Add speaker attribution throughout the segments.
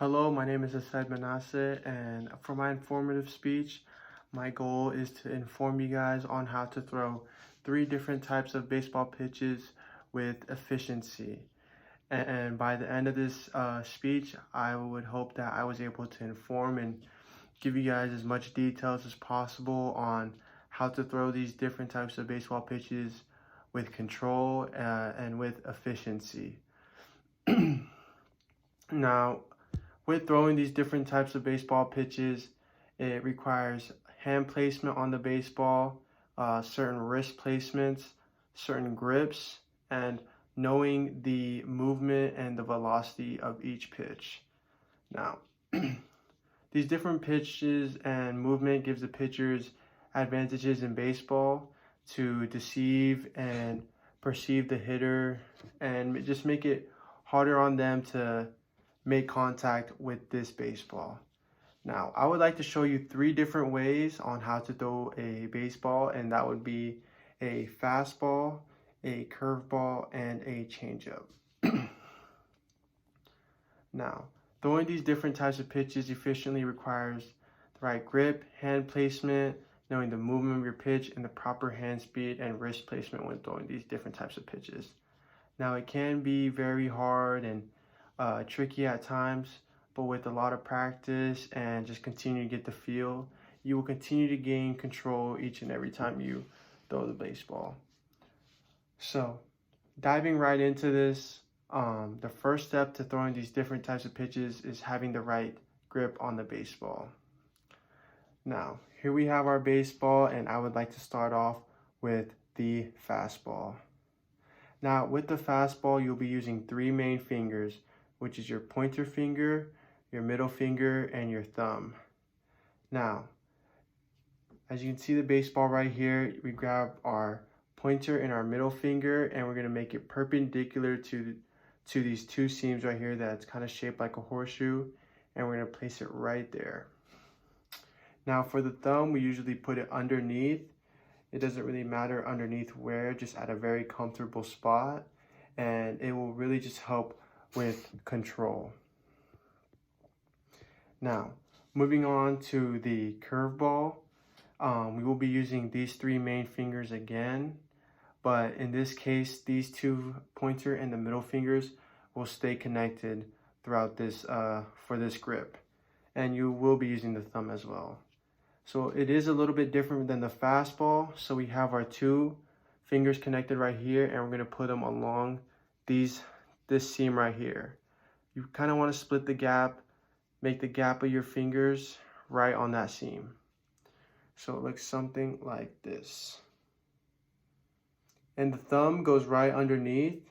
Speaker 1: Hello, my name is Hesedh Manase, and for my informative speech, my goal is to inform you guys on how to throw 3 different types of baseball pitches with efficiency. And by the end of this speech, I would hope that I was able to inform and give you guys as much details as possible on how to throw these different types of baseball pitches with control and with efficiency. Now, with throwing these different types of baseball pitches, it requires hand placement on the baseball, certain wrist placements, certain grips, and knowing the movement and the velocity of each pitch. Now, these different pitches and movement gives the pitchers advantages in baseball to deceive and perceive the hitter and just make it harder on them to make contact with this baseball. Now, I would like to show you 3 different ways on how to throw a baseball, and that would be a fastball, a curveball, and a changeup. Now, throwing these different types of pitches efficiently requires the right grip, hand placement, knowing the movement of your pitch, and the proper hand speed and wrist placement when throwing these different types of pitches. Now, it can be very hard and tricky at times, but with a lot of practice and just continue to get the feel, you will continue to gain control each and every time you throw the baseball. So, diving right into this, the first step to throwing these different types of pitches is having the right grip on the baseball. Now, here we have our baseball, and I would like to start off with the fastball. Now, with the fastball, you'll be using 3 main fingers, which is your pointer finger, your middle finger, and your thumb. Now, as you can see the baseball right here, we grab our pointer and our middle finger, and we're going to make it perpendicular to these 2 seams right here that's kind of shaped like a horseshoe, and we're going to place it right there. Now, for the thumb, we usually put it underneath. It doesn't really matter underneath where, just at a very comfortable spot, and it will really just help with control. Now, moving on to the curveball, we will be using these 3 main fingers again, but in this case, these 2 pointer and the middle fingers will stay connected throughout this for this grip, and you will be using the thumb as well. So it is a little bit different than the fastball. So we have our 2 fingers connected right here, and we're going to put them along this seam right here. You kind of want to split the gap, make the gap of your fingers right on that seam. So it looks something like this. And the thumb goes right underneath.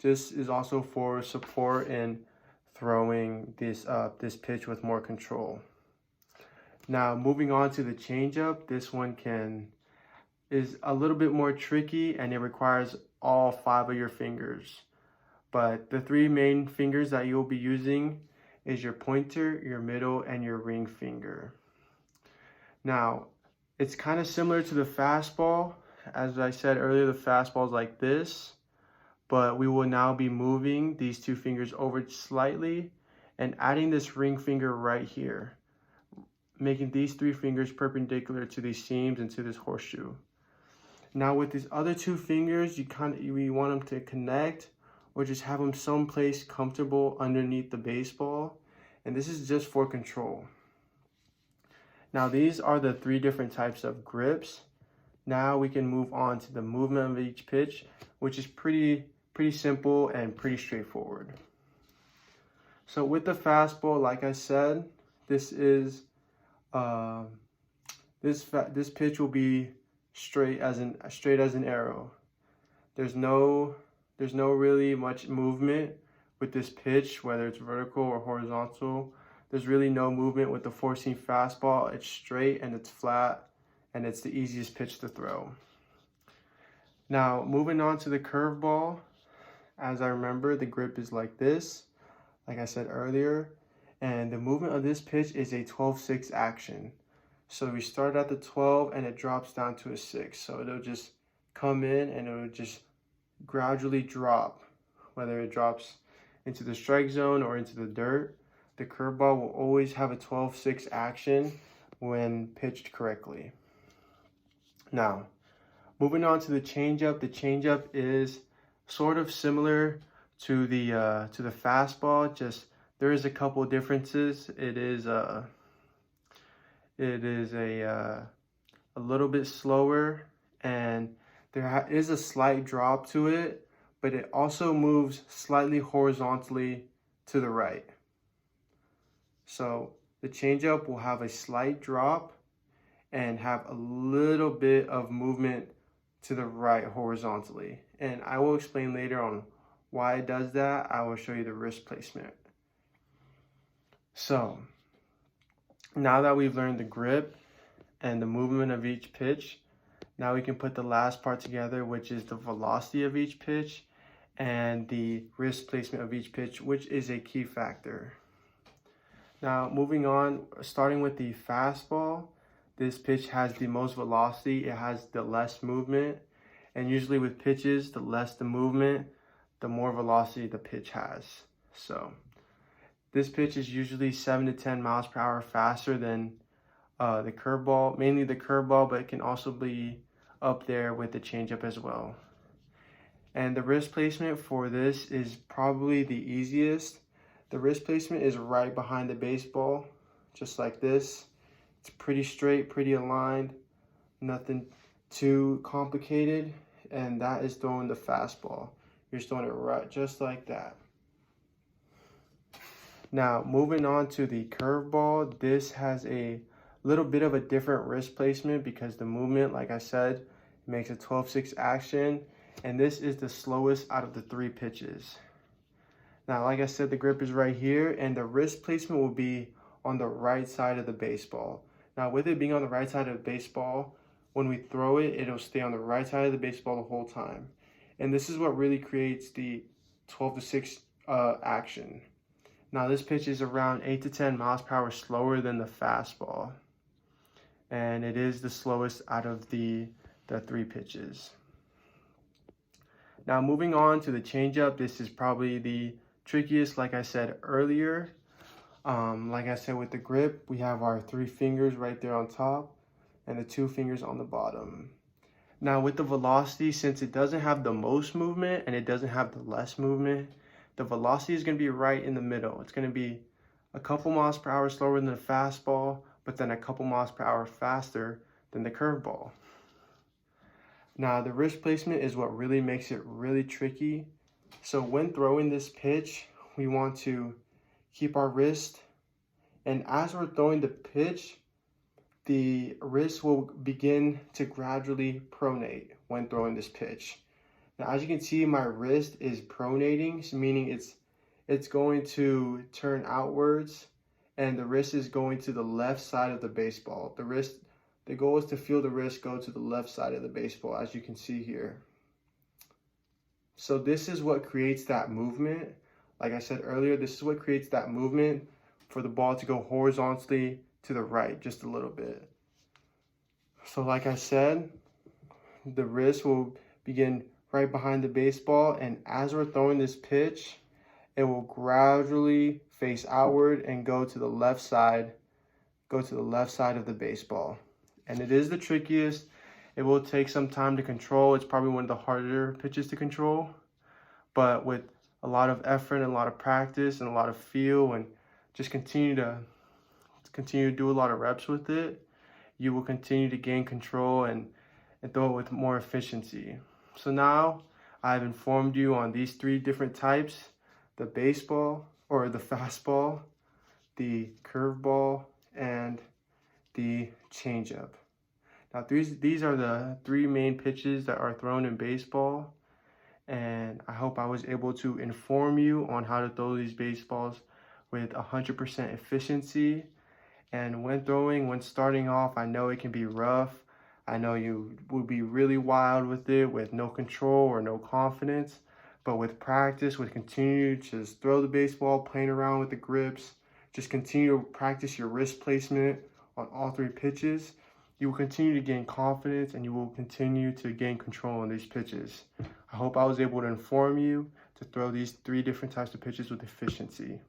Speaker 1: This is also for support in throwing this pitch with more control. Now, moving on to the changeup, this one is a little bit more tricky, and it requires all 5 of your fingers. But the 3 main fingers that you'll be using is your pointer, your middle, and your ring finger. Now, it's kind of similar to the fastball. As I said earlier, the fastball is like this, but we will now be moving these 2 fingers over slightly and adding this ring finger right here, making these 3 fingers perpendicular to these seams and to this horseshoe. Now, with these other 2 fingers, we want them to connect or just have them someplace comfortable underneath the baseball, and this is just for control. Now, these are the 3 different types of grips. Now we can move on to the movement of each pitch, which is pretty simple and pretty straightforward. So with the fastball, like I said, this is this pitch will be straight as an arrow. There's no really much movement with this pitch, whether it's vertical or horizontal. There's really no movement with the 4-seam fastball. It's straight and it's flat, and it's the easiest pitch to throw. Now, moving on to the curveball, as I remember, the grip is like this, like I said earlier, and the movement of this pitch is a 12-6 action. So we start at the 12 and it drops down to a 6. So it'll just come in and it'll just gradually drop, whether it drops into the strike zone or into the dirt. the curveball will always have a 12-6 action when pitched correctly. Now, moving on to the changeup. The changeup is sort of similar to the fastball. Just there is a couple differences. It is a little bit slower, and there is a slight drop to it, but it also moves slightly horizontally to the right. So the changeup will have a slight drop and have a little bit of movement to the right horizontally. And I will explain later on why it does that. I will show you the wrist placement. So now that we've learned the grip and the movement of each pitch, now we can put the last part together, which is the velocity of each pitch and the wrist placement of each pitch, which is a key factor. Now moving on, starting with the fastball, this pitch has the most velocity, it has the less movement, and usually with pitches, the less the movement, the more velocity the pitch has. So this pitch is usually 7 to 10 miles per hour faster than the curveball, mainly the curveball, but it can also be up there with the changeup as well. And the wrist placement for this is probably the easiest. The wrist placement is right behind the baseball, just like this. It's pretty straight, pretty aligned, nothing too complicated, and that is throwing the fastball. You're just throwing it right, just like that. Now, moving on to the curveball, this has a little bit of a different wrist placement because the movement, like I said, makes a 12-6 action, and this is the slowest out of the 3 pitches. Now, like I said, the grip is right here, and the wrist placement will be on the right side of the baseball. Now, with it being on the right side of the baseball, when we throw it, it'll stay on the right side of the baseball the whole time. And this is what really creates the 12-6 action. Now, this pitch is around 8 to 10 miles per hour slower than the fastball. And it is the slowest out of the 3 pitches. Now, moving on to the changeup, this is probably the trickiest, like I said earlier. Like I said, with the grip, we have our 3 fingers right there on top and the 2 fingers on the bottom. Now, with the velocity, since it doesn't have the most movement and it doesn't have the less movement, the velocity is going to be right in the middle. It's going to be a couple miles per hour slower than the fastball, but then a couple miles per hour faster than the curveball. Now, the wrist placement is what really makes it really tricky. So when throwing this pitch, we want to keep our wrist, and as we're throwing the pitch, the wrist will begin to gradually pronate when throwing this pitch. Now, as you can see, my wrist is pronating, meaning it's going to turn outwards, and the wrist is going to the left side of the baseball. The goal is to feel the wrist go to the left side of the baseball, as you can see here. So this is what creates that movement. Like I said earlier, this is what creates that movement for the ball to go horizontally to the right just a little bit. So like I said, the wrist will begin right behind the baseball, and as we're throwing this pitch, it will gradually face outward and go to the left side of the baseball. And it is the trickiest. It will take some time to control. It's probably one of the harder pitches to control, but with a lot of effort and a lot of practice and a lot of feel, and just continue to do a lot of reps with it, you will continue to gain control and throw it with more efficiency. So now I've informed you on these 3 different types: the baseball or the fastball, the curveball, and the changeup. Now, these are the 3 main pitches that are thrown in baseball, and I hope I was able to inform you on how to throw these baseballs with 100% efficiency. And when starting off, I know it can be rough. I know you will be really wild with it, with no control or no confidence. But with practice, with continue to just throw the baseball, playing around with the grips, just continue to practice your wrist placement on all 3 pitches, you will continue to gain confidence and you will continue to gain control on these pitches. I hope I was able to inform you to throw these 3 different types of pitches with efficiency.